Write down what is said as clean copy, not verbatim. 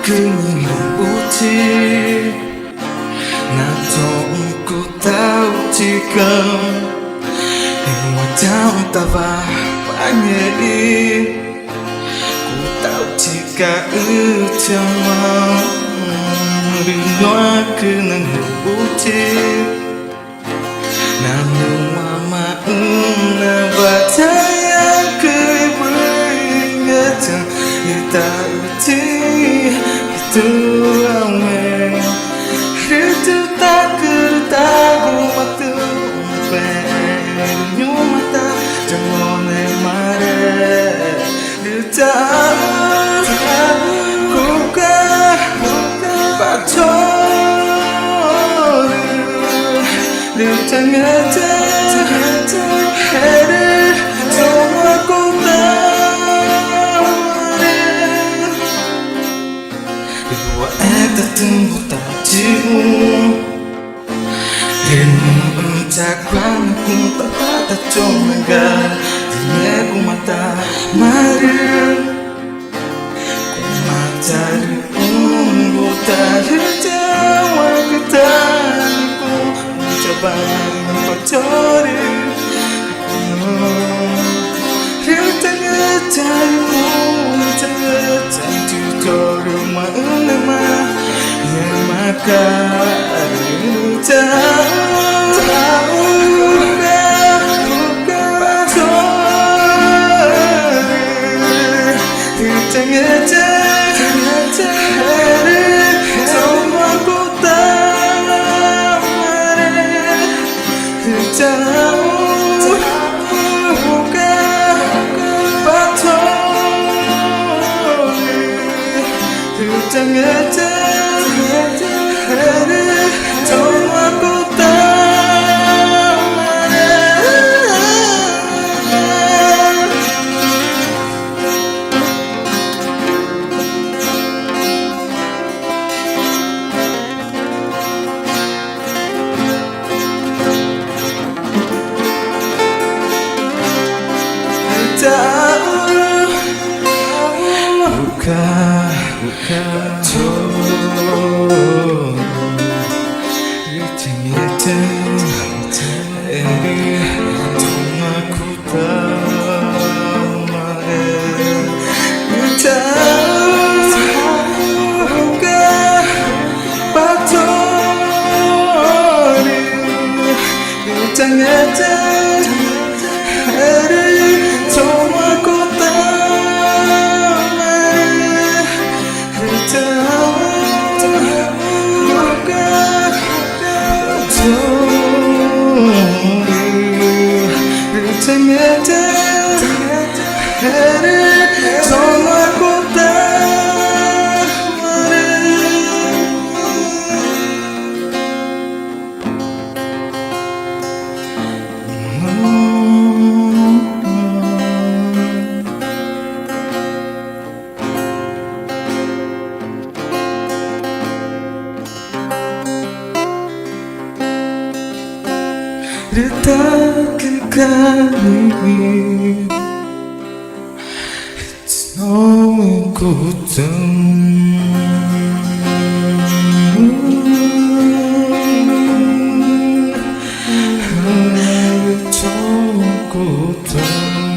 く눈부지 나도 웃고 다우지금 해와 다와 방해이 고다우지가 으텨와 우리 그는 눈부지 나는 마음 나와야 그불 같은 이따우지 이두아메 흐르다 그르다고 막던 배뉴마다 정원의 말에 흐르다 고가 빠져 늦장했다 해를 정하고 나와래 그와 애따뜻한 못하지고 내눈은 작광하고 따받아 좀만가 내 고마다 말을 고마다를 보다를 자와 그다니고 저를 흐르다가 잘못하가 두도록 마음 남아 해마가를 그가니 너무 고통 고통